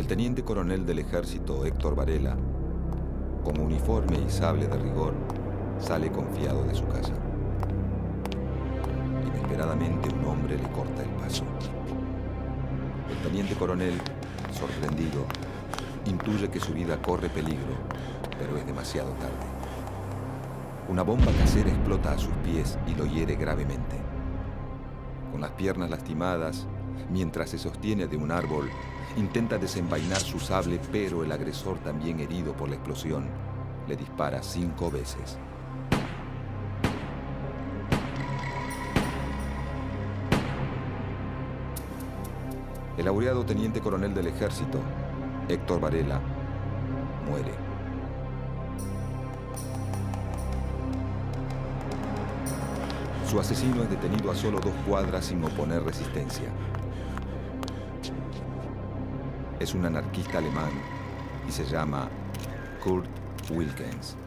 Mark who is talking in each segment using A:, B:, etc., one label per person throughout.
A: El teniente coronel del ejército Héctor Varela, con uniforme y sable de rigor, sale confiado de su casa. Inesperadamente un hombre le corta el paso. El teniente coronel, sorprendido, intuye que su vida corre peligro, pero es demasiado tarde. Una bomba casera explota a sus pies y lo hiere gravemente. Con las piernas lastimadas, mientras se sostiene de un árbol, intenta desenvainar su sable, pero el agresor, también herido por la explosión, le dispara 5 veces. El laureado teniente coronel del ejército, Héctor Varela, muere. Su asesino es detenido a solo 2 cuadras sin oponer resistencia. Es un anarquista alemán y se llama Kurt Wilkens.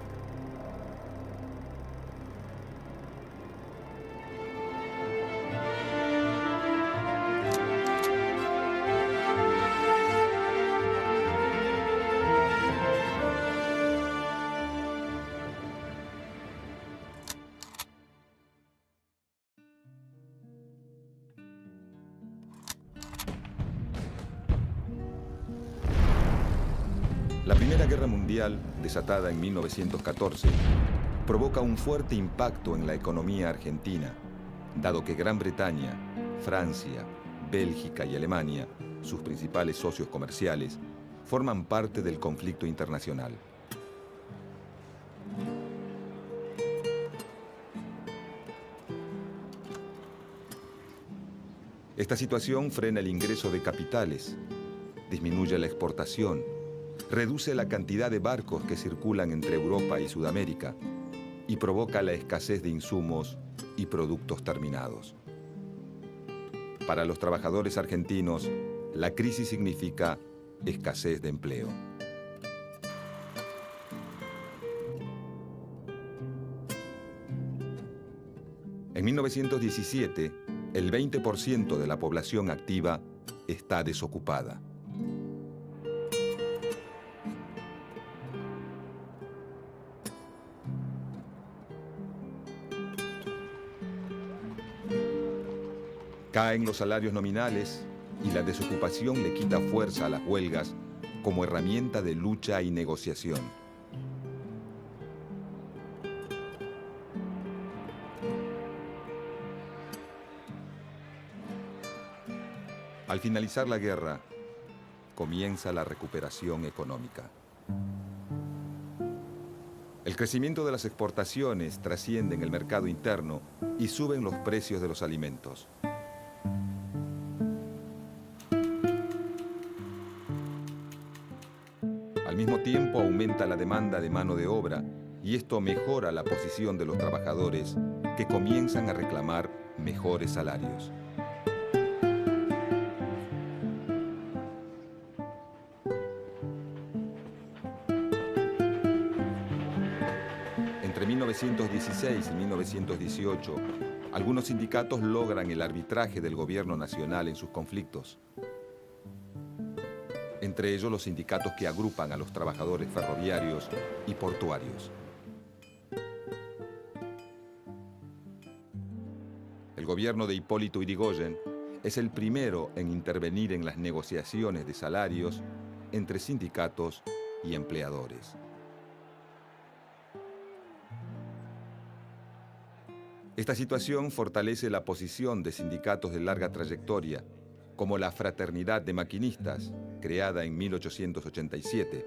A: La Primera Guerra Mundial, desatada en 1914, provoca un fuerte impacto en la economía argentina, dado que Gran Bretaña, Francia, Bélgica y Alemania, sus principales socios comerciales, forman parte del conflicto internacional. Esta situación frena el ingreso de capitales, disminuye la exportación, reduce la cantidad de barcos que circulan entre Europa y Sudamérica y provoca la escasez de insumos y productos terminados. Para los trabajadores argentinos, la crisis significa escasez de empleo. En 1917, el 20% de la población activa está desocupada. Caen los salarios nominales y la desocupación le quita fuerza a las huelgas como herramienta de lucha y negociación. Al finalizar la guerra, comienza la recuperación económica. El crecimiento de las exportaciones trasciende en el mercado interno y suben los precios de los alimentos. Al mismo tiempo aumenta la demanda de mano de obra y esto mejora la posición de los trabajadores que comienzan a reclamar mejores salarios. Entre 1916 y 1918, algunos sindicatos logran el arbitraje del gobierno nacional en sus conflictos. Entre ellos los sindicatos que agrupan a los trabajadores ferroviarios y portuarios. El gobierno de Hipólito Yrigoyen es el primero en intervenir en las negociaciones de salarios entre sindicatos y empleadores. Esta situación fortalece la posición de sindicatos de larga trayectoria, como la Fraternidad de Maquinistas, creada en 1887,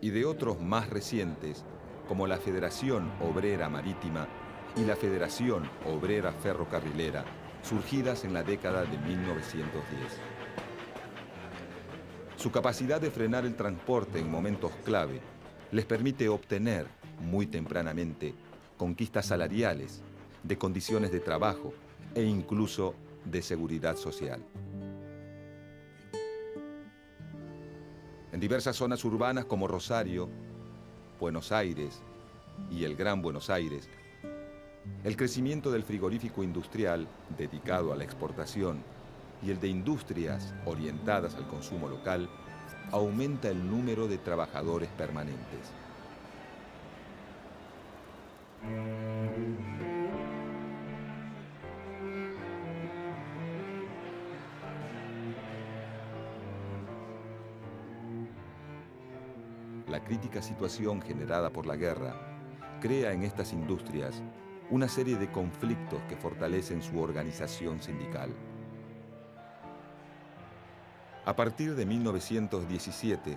A: y de otros más recientes, como la Federación Obrera Marítima y la Federación Obrera Ferrocarrilera, surgidas en la década de 1910. Su capacidad de frenar el transporte en momentos clave les permite obtener, muy tempranamente, conquistas salariales, de condiciones de trabajo e incluso de seguridad social. En diversas zonas urbanas como Rosario, Buenos Aires y el Gran Buenos Aires, el crecimiento del frigorífico industrial dedicado a la exportación y el de industrias orientadas al consumo local aumenta el número de trabajadores permanentes. La crítica situación generada por la guerra crea en estas industrias una serie de conflictos que fortalecen su organización sindical. A partir de 1917,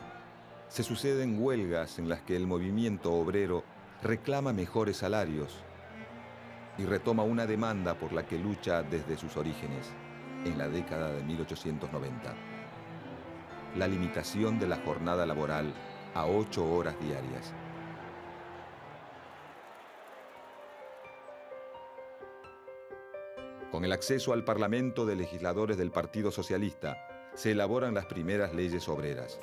A: se suceden huelgas en las que el movimiento obrero reclama mejores salarios y retoma una demanda por la que lucha desde sus orígenes, en la década de 1890. La limitación de la jornada laboral a 8 horas diarias. Con el acceso al Parlamento de legisladores del Partido Socialista, se elaboran las primeras leyes obreras.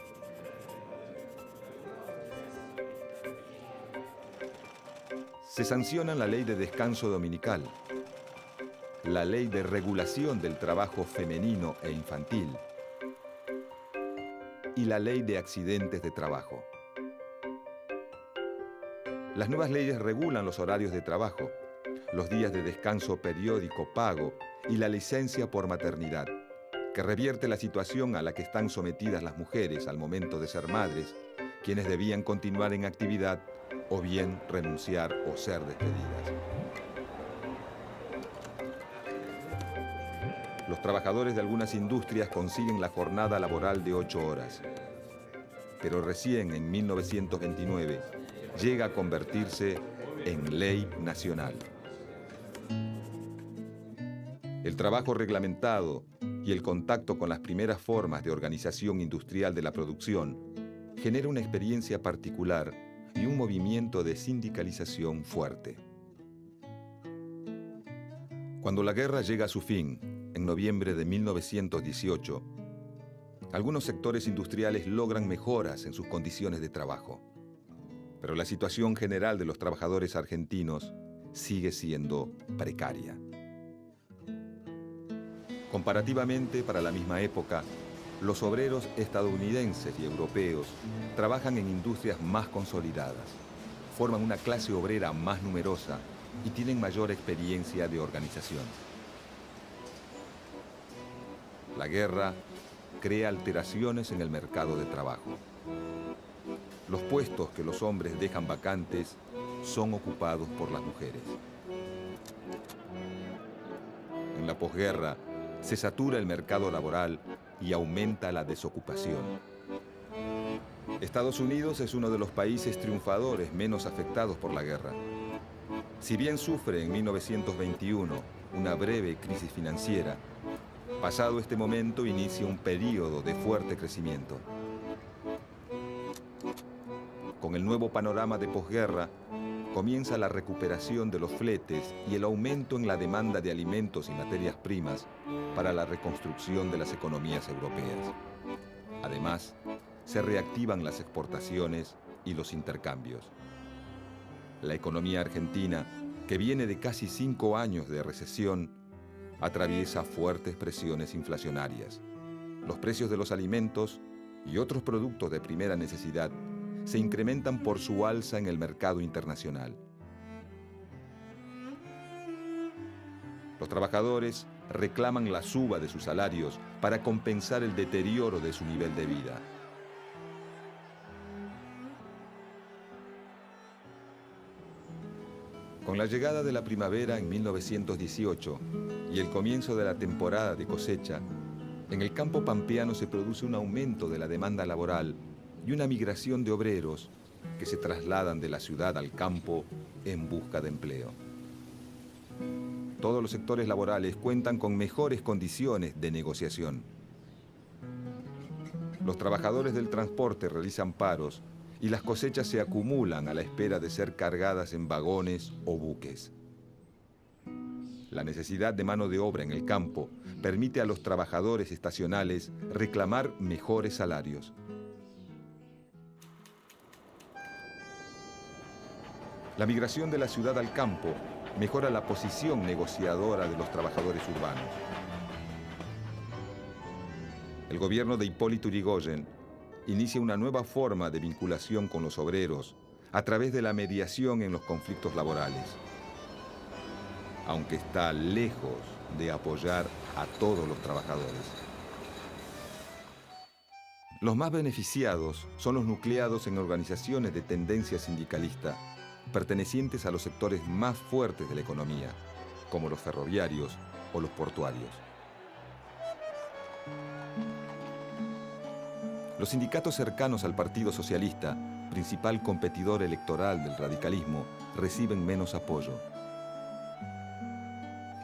A: Se sancionan la Ley de Descanso Dominical, la Ley de Regulación del Trabajo Femenino e Infantil y la Ley de Accidentes de Trabajo. Las nuevas leyes regulan los horarios de trabajo, los días de descanso periódico pago y la licencia por maternidad, que revierte la situación a la que están sometidas las mujeres al momento de ser madres, quienes debían continuar en actividad o bien renunciar o ser despedidas. Los trabajadores de algunas industrias consiguen la jornada laboral de 8 horas, pero recién en 1929 llega a convertirse en ley nacional. El trabajo reglamentado y el contacto con las primeras formas de organización industrial de la producción genera una experiencia particular y un movimiento de sindicalización fuerte. Cuando la guerra llega a su fin, en noviembre de 1918, algunos sectores industriales logran mejoras en sus condiciones de trabajo, pero la situación general de los trabajadores argentinos sigue siendo precaria. Comparativamente, para la misma época, los obreros estadounidenses y europeos trabajan en industrias más consolidadas, forman una clase obrera más numerosa y tienen mayor experiencia de organización. La guerra crea alteraciones en el mercado de trabajo. Los puestos que los hombres dejan vacantes son ocupados por las mujeres. En la posguerra, se satura el mercado laboral y aumenta la desocupación. Estados Unidos es uno de los países triunfadores menos afectados por la guerra. Si bien sufre en 1921 una breve crisis financiera, pasado este momento inicia un período de fuerte crecimiento. Con el nuevo panorama de posguerra, comienza la recuperación de los fletes y el aumento en la demanda de alimentos y materias primas para la reconstrucción de las economías europeas. Además, se reactivan las exportaciones y los intercambios. La economía argentina, que viene de casi 5 años de recesión, atraviesa fuertes presiones inflacionarias. Los precios de los alimentos y otros productos de primera necesidad se incrementan por su alza en el mercado internacional. Los trabajadores reclaman la suba de sus salarios para compensar el deterioro de su nivel de vida. Con la llegada de la primavera en 1918 y el comienzo de la temporada de cosecha, en el campo pampeano se produce un aumento de la demanda laboral y una migración de obreros que se trasladan de la ciudad al campo en busca de empleo. Todos los sectores laborales cuentan con mejores condiciones de negociación. Los trabajadores del transporte realizan paros y las cosechas se acumulan a la espera de ser cargadas en vagones o buques. La necesidad de mano de obra en el campo permite a los trabajadores estacionales reclamar mejores salarios. La migración de la ciudad al campo mejora la posición negociadora de los trabajadores urbanos. El gobierno de Hipólito Yrigoyen inicia una nueva forma de vinculación con los obreros a través de la mediación en los conflictos laborales. Aunque está lejos de apoyar a todos los trabajadores. Los más beneficiados son los nucleados en organizaciones de tendencia sindicalista, pertenecientes a los sectores más fuertes de la economía, como los ferroviarios o los portuarios. Los sindicatos cercanos al Partido Socialista, principal competidor electoral del radicalismo, reciben menos apoyo.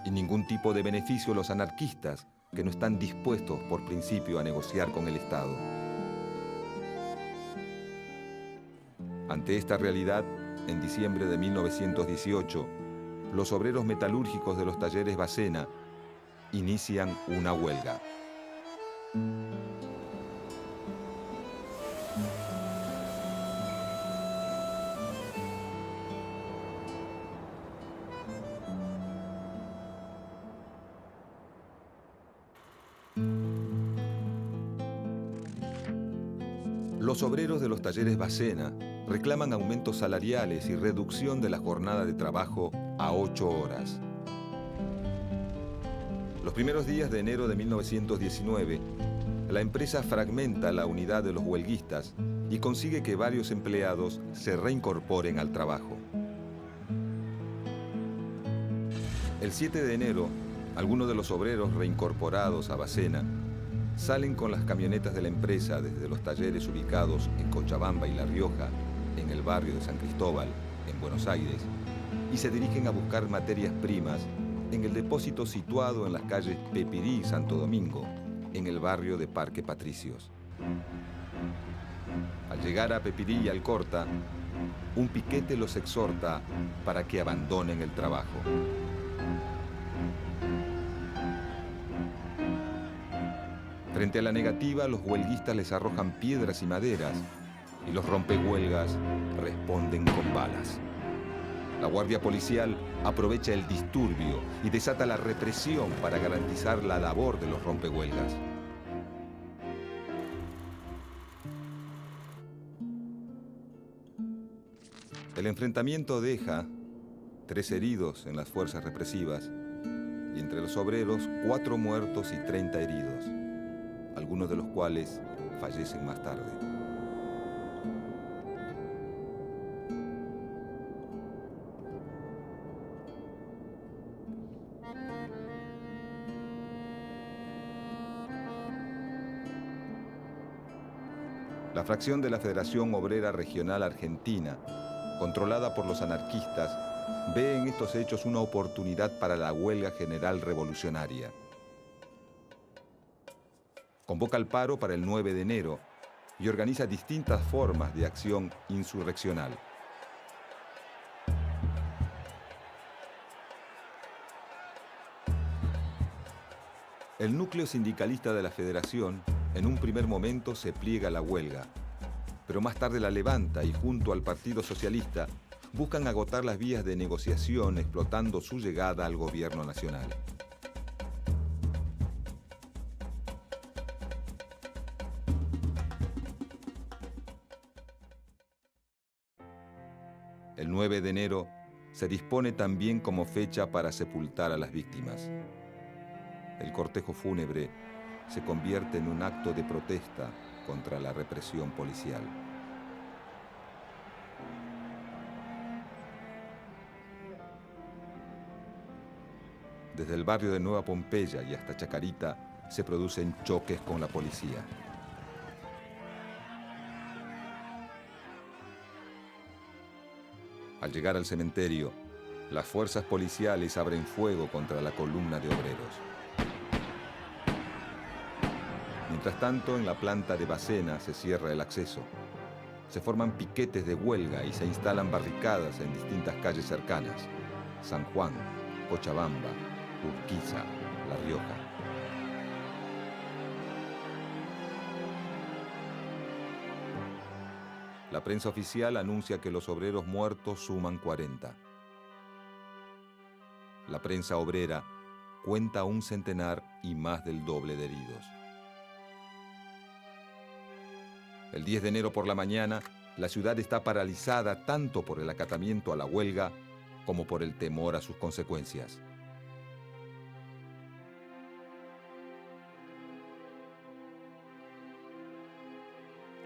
A: Y ningún tipo de beneficio los anarquistas, que no están dispuestos por principio a negociar con el Estado. Ante esta realidad, en diciembre de 1918, los obreros metalúrgicos de los talleres Bacena inician una huelga. Los obreros de los talleres Bacena reclaman aumentos salariales y reducción de la jornada de trabajo a 8 horas. Los primeros días de enero de 1919, la empresa fragmenta la unidad de los huelguistas y consigue que varios empleados se reincorporen al trabajo. El 7 de enero, algunos de los obreros reincorporados a Bacena salen con las camionetas de la empresa desde los talleres ubicados en Cochabamba y La Rioja, en el barrio de San Cristóbal, en Buenos Aires, y se dirigen a buscar materias primas en el depósito situado en las calles Pepirí y Santo Domingo, en el barrio de Parque Patricios. Al llegar a Pepirí y Alcorta, un piquete los exhorta para que abandonen el trabajo. Frente a la negativa, los huelguistas les arrojan piedras y maderas y los rompehuelgas responden con balas. La Guardia Policial aprovecha el disturbio y desata la represión para garantizar la labor de los rompehuelgas. El enfrentamiento deja 3 heridos en las fuerzas represivas y entre los obreros 4 muertos y 30 heridos, algunos de los cuales fallecen más tarde. La fracción de la Federación Obrera Regional Argentina, controlada por los anarquistas, ve en estos hechos una oportunidad para la huelga general revolucionaria. Convoca el paro para el 9 de enero y organiza distintas formas de acción insurreccional. El núcleo sindicalista de la Federación en un primer momento se pliega a la huelga, pero más tarde la levanta y junto al Partido Socialista buscan agotar las vías de negociación explotando su llegada al gobierno nacional. El 9 de enero se dispone también como fecha para sepultar a las víctimas. El cortejo fúnebre se convierte en un acto de protesta contra la represión policial. Desde el barrio de Nueva Pompeya y hasta Chacarita se producen choques con la policía. Al llegar al cementerio, las fuerzas policiales abren fuego contra la columna de obreros. Mientras tanto, en la planta de Bacena se cierra el acceso. Se forman piquetes de huelga y se instalan barricadas en distintas calles cercanas: San Juan, Cochabamba, Urquiza, La Rioja. La prensa oficial anuncia que los obreros muertos suman 40. La prensa obrera cuenta un centenar y más del doble de heridos. El 10 de enero por la mañana, la ciudad está paralizada tanto por el acatamiento a la huelga como por el temor a sus consecuencias.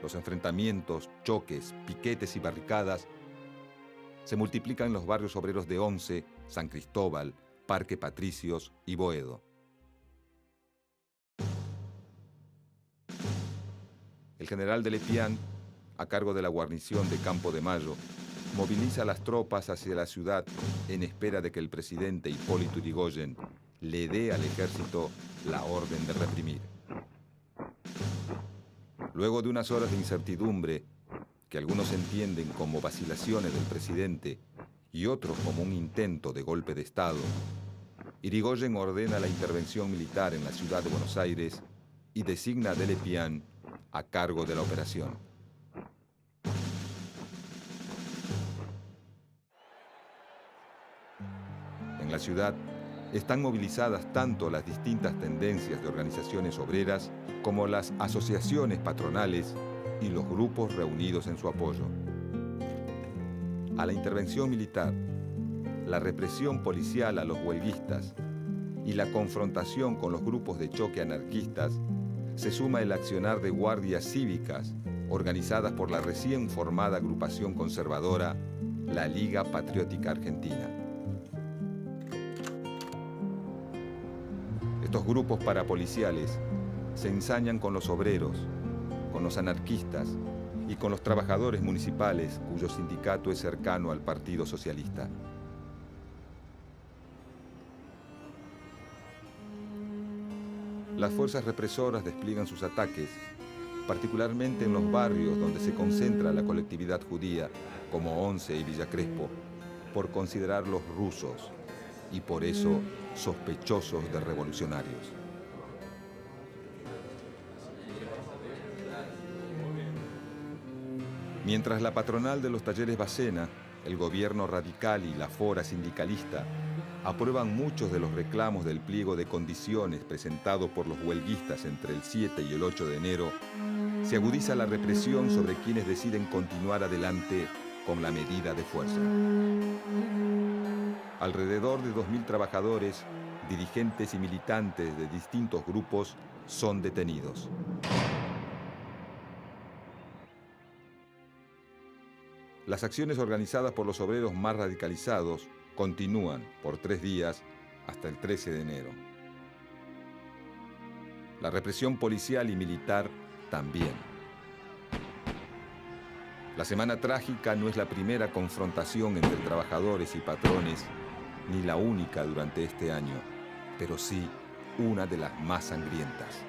A: Los enfrentamientos, choques, piquetes y barricadas se multiplican en los barrios obreros de Once, San Cristóbal, Parque Patricios y Boedo. El general de Lepián, a cargo de la guarnición de Campo de Mayo, moviliza las tropas hacia la ciudad en espera de que el presidente Hipólito Yrigoyen le dé al ejército la orden de reprimir. Luego de unas horas de incertidumbre, que algunos entienden como vacilaciones del presidente y otros como un intento de golpe de Estado, Yrigoyen ordena la intervención militar en la ciudad de Buenos Aires y designa a de Lepián a cargo de la operación. En la ciudad están movilizadas tanto las distintas tendencias de organizaciones obreras como las asociaciones patronales y los grupos reunidos en su apoyo. A la intervención militar, la represión policial a los huelguistas y la confrontación con los grupos de choque anarquistas se suma el accionar de guardias cívicas organizadas por la recién formada agrupación conservadora, la Liga Patriótica Argentina. Estos grupos parapoliciales se ensañan con los obreros, con los anarquistas y con los trabajadores municipales cuyo sindicato es cercano al Partido Socialista. Las fuerzas represoras despliegan sus ataques, particularmente en los barrios donde se concentra la colectividad judía, como Once y Villa Crespo, por considerarlos rusos y por eso sospechosos de revolucionarios. Mientras la patronal de los talleres Bacena, el gobierno radical y la fora sindicalista aprueban muchos de los reclamos del pliego de condiciones presentado por los huelguistas entre el 7 y el 8 de enero, se agudiza la represión sobre quienes deciden continuar adelante con la medida de fuerza. Alrededor de 2.000 trabajadores, dirigentes y militantes de distintos grupos son detenidos. Las acciones organizadas por los obreros más radicalizados continúan por 3 días hasta el 13 de enero. La represión policial y militar también. La Semana Trágica no es la primera confrontación entre trabajadores y patrones, ni la única durante este año, pero sí una de las más sangrientas.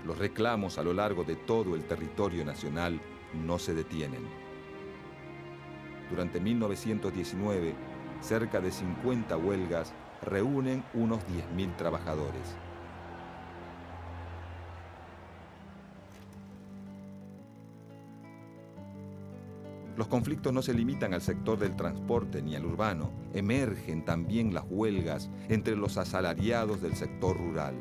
A: Los reclamos a lo largo de todo el territorio nacional no se detienen. Durante 1919, cerca de 50 huelgas reúnen unos 10.000 trabajadores. Los conflictos no se limitan al sector del transporte ni al urbano. Emergen también las huelgas entre los asalariados del sector rural.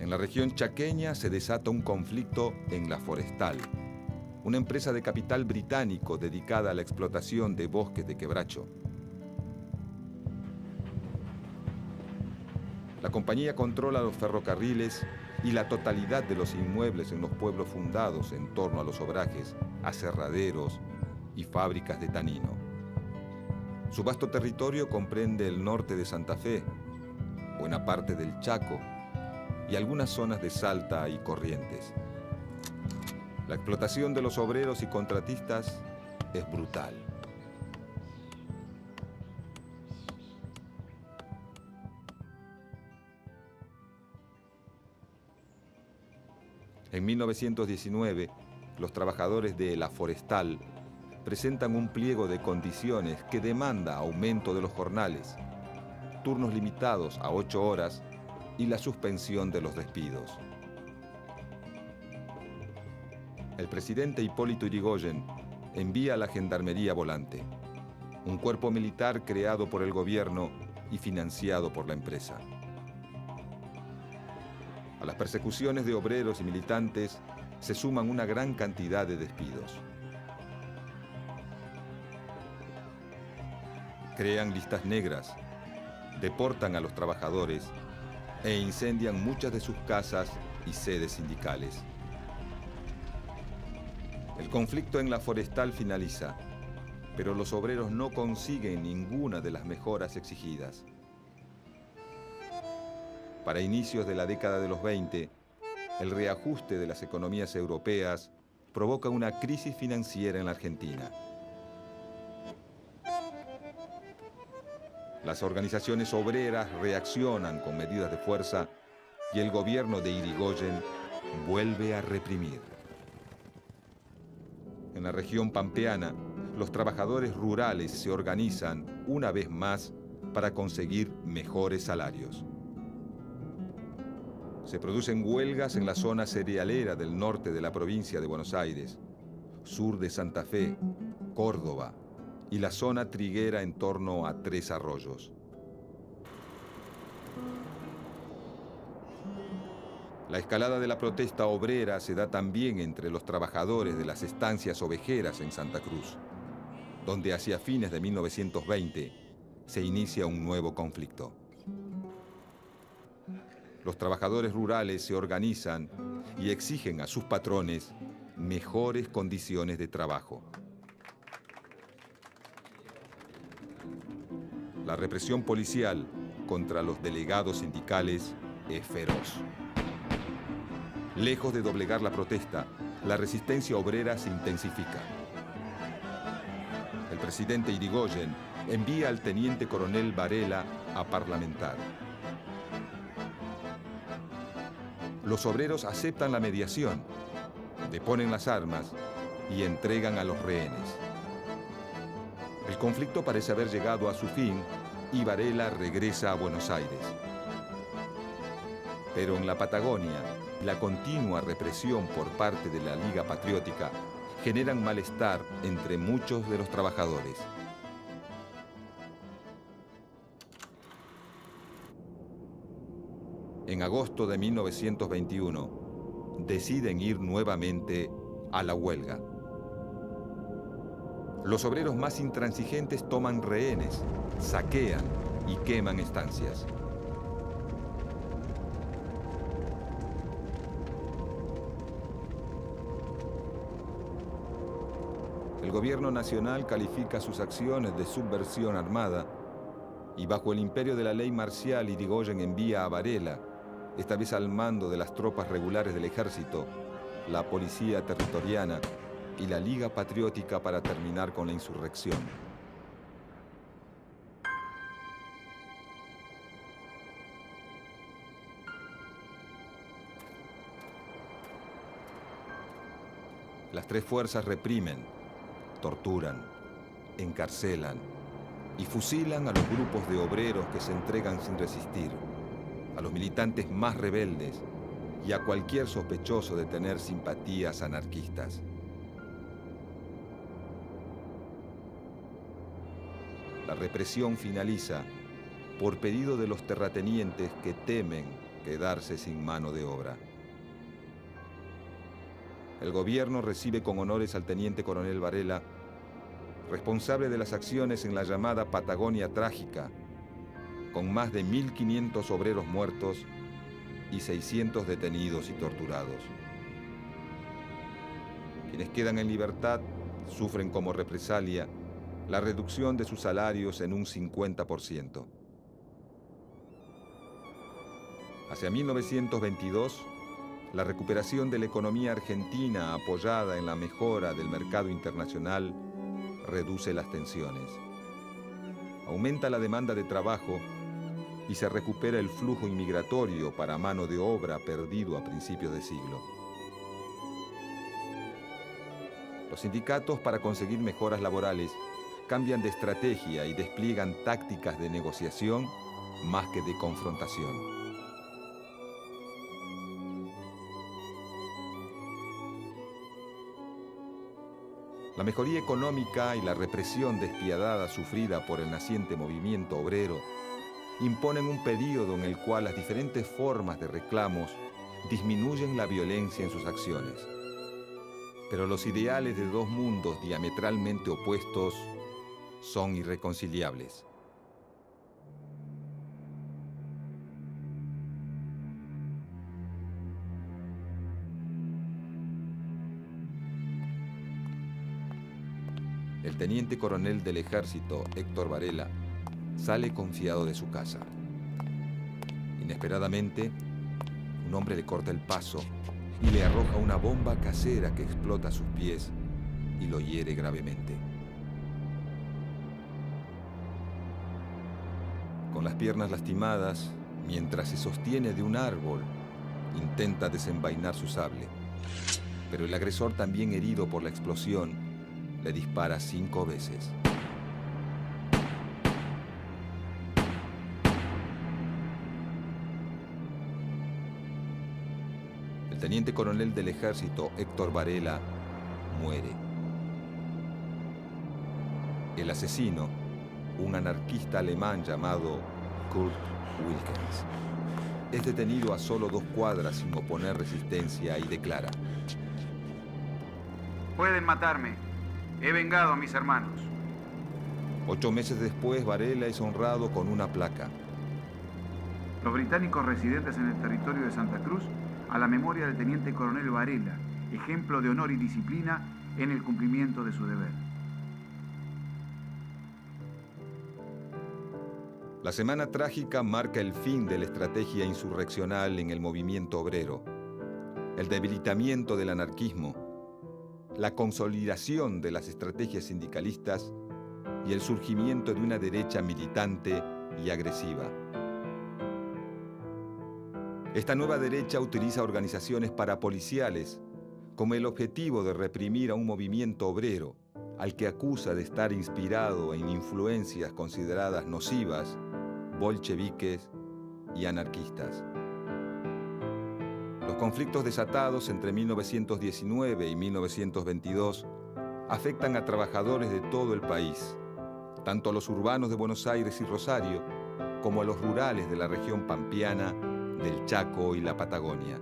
A: En la región chaqueña se desata un conflicto en La Forestal, una empresa de capital británico dedicada a la explotación de bosques de quebracho. La compañía controla los ferrocarriles y la totalidad de los inmuebles en los pueblos fundados en torno a los obrajes, aserraderos y fábricas de tanino. Su vasto territorio comprende el norte de Santa Fe, buena parte del Chaco y algunas zonas de Salta y Corrientes. La explotación de los obreros y contratistas es brutal. En 1919, los trabajadores de La Forestal presentan un pliego de condiciones que demanda aumento de los jornales, turnos limitados a 8 horas y la suspensión de los despidos. El presidente Hipólito Yrigoyen envía a la Gendarmería Volante, un cuerpo militar creado por el gobierno y financiado por la empresa. A las persecuciones de obreros y militantes se suman una gran cantidad de despidos. Crean listas negras, deportan a los trabajadores e incendian muchas de sus casas y sedes sindicales. El conflicto en la forestal finaliza, pero los obreros no consiguen ninguna de las mejoras exigidas. Para inicios de la década de los 20, el reajuste de las economías europeas provoca una crisis financiera en la Argentina. Las organizaciones obreras reaccionan con medidas de fuerza y el gobierno de Irigoyen vuelve a reprimir. En la región pampeana, los trabajadores rurales se organizan una vez más para conseguir mejores salarios. Se producen huelgas en la zona cerealera del norte de la provincia de Buenos Aires, sur de Santa Fe, Córdoba y la zona triguera en torno a Tres Arroyos. La escalada de la protesta obrera se da también entre los trabajadores de las estancias ovejeras en Santa Cruz, donde hacia fines de 1920 se inicia un nuevo conflicto. Los trabajadores rurales se organizan y exigen a sus patrones mejores condiciones de trabajo. La represión policial contra los delegados sindicales es feroz. Lejos de doblegar la protesta, la resistencia obrera se intensifica. El presidente Irigoyen envía al teniente coronel Varela a parlamentar. Los obreros aceptan la mediación, deponen las armas y entregan a los rehenes. El conflicto parece haber llegado a su fin y Varela regresa a Buenos Aires. Pero en la Patagonia, la continua represión por parte de la Liga Patriótica generan malestar entre muchos de los trabajadores. En agosto de 1921, deciden ir nuevamente a la huelga. Los obreros más intransigentes toman rehenes, saquean y queman estancias. El gobierno nacional califica sus acciones de subversión armada y bajo el imperio de la ley marcial Irigoyen envía a Varela, esta vez al mando de las tropas regulares del ejército, la policía territoriana y la Liga Patriótica para terminar con la insurrección. Las tres fuerzas reprimen, torturan, encarcelan y fusilan a los grupos de obreros que se entregan sin resistir, a los militantes más rebeldes y a cualquier sospechoso de tener simpatías anarquistas. La represión finaliza por pedido de los terratenientes que temen quedarse sin mano de obra. El gobierno recibe con honores al teniente coronel Varela, responsable de las acciones en la llamada Patagonia Trágica, con más de 1.500 obreros muertos y 600 detenidos y torturados. Quienes quedan en libertad sufren como represalia la reducción de sus salarios en un 50%. Hacia 1922, la recuperación de la economía argentina apoyada en la mejora del mercado internacional reduce las tensiones. Aumenta la demanda de trabajo y se recupera el flujo inmigratorio para mano de obra perdido a principios de siglo. Los sindicatos, para conseguir mejoras laborales, cambian de estrategia y despliegan tácticas de negociación más que de confrontación. La mejoría económica y la represión despiadada sufrida por el naciente movimiento obrero imponen un período en el cual las diferentes formas de reclamos disminuyen la violencia en sus acciones. Pero los ideales de dos mundos diametralmente opuestos son irreconciliables. El teniente coronel del ejército, Héctor Varela, sale confiado de su casa. Inesperadamente, un hombre le corta el paso y le arroja una bomba casera que explota a sus pies y lo hiere gravemente. Con las piernas lastimadas, mientras se sostiene de un árbol, intenta desenvainar su sable. Pero el agresor, también herido por la explosión, le dispara 5 veces. El teniente coronel del ejército, Héctor Varela, muere. El asesino, un anarquista alemán llamado Kurt Wilkens, es detenido a solo 2 cuadras sin oponer resistencia y declara:
B: pueden matarme. He vengado a mis hermanos.
A: 8 meses después, Varela es honrado con una placa.
B: Los británicos residentes en el territorio de Santa Cruz, a la memoria del teniente coronel Varela, ejemplo de honor y disciplina en el cumplimiento de su deber.
A: La semana trágica marca el fin de la estrategia insurreccional en el movimiento obrero, el debilitamiento del anarquismo, la consolidación de las estrategias sindicalistas y el surgimiento de una derecha militante y agresiva. Esta nueva derecha utiliza organizaciones parapoliciales como el objetivo de reprimir a un movimiento obrero al que acusa de estar inspirado en influencias consideradas nocivas, bolcheviques y anarquistas. Los conflictos desatados entre 1919 y 1922 afectan a trabajadores de todo el país, tanto a los urbanos de Buenos Aires y Rosario, como a los rurales de la región pampeana, del Chaco y la Patagonia.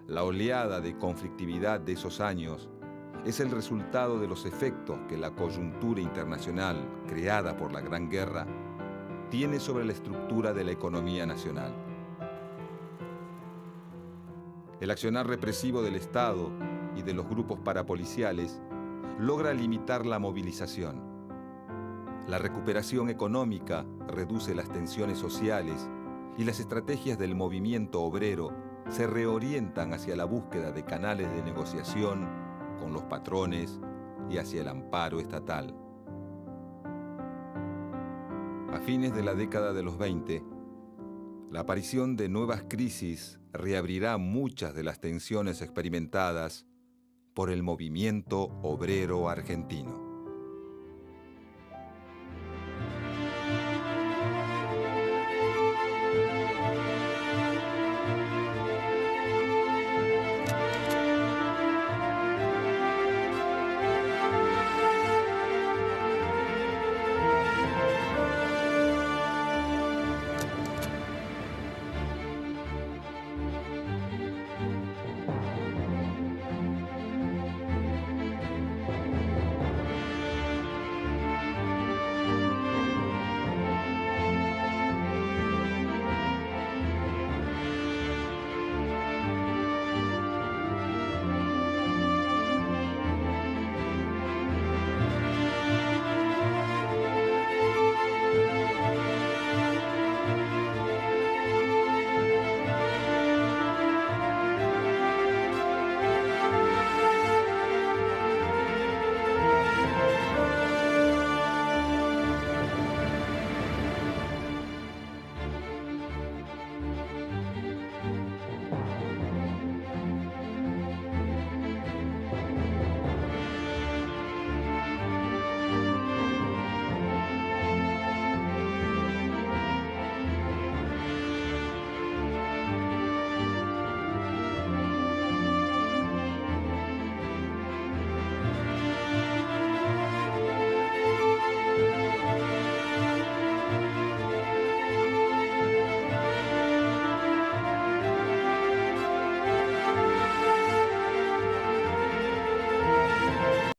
A: La oleada de conflictividad de esos años es el resultado de los efectos que la coyuntura internacional, creada por la Gran Guerra, tiene sobre la estructura de la economía nacional. El accionar represivo del Estado y de los grupos parapoliciales logra limitar la movilización. La recuperación económica reduce las tensiones sociales y las estrategias del movimiento obrero se reorientan hacia la búsqueda de canales de negociación con los patrones y hacia el amparo estatal. A fines de la década de los 20, la aparición de nuevas crisis reabrirá muchas de las tensiones experimentadas por el movimiento obrero argentino.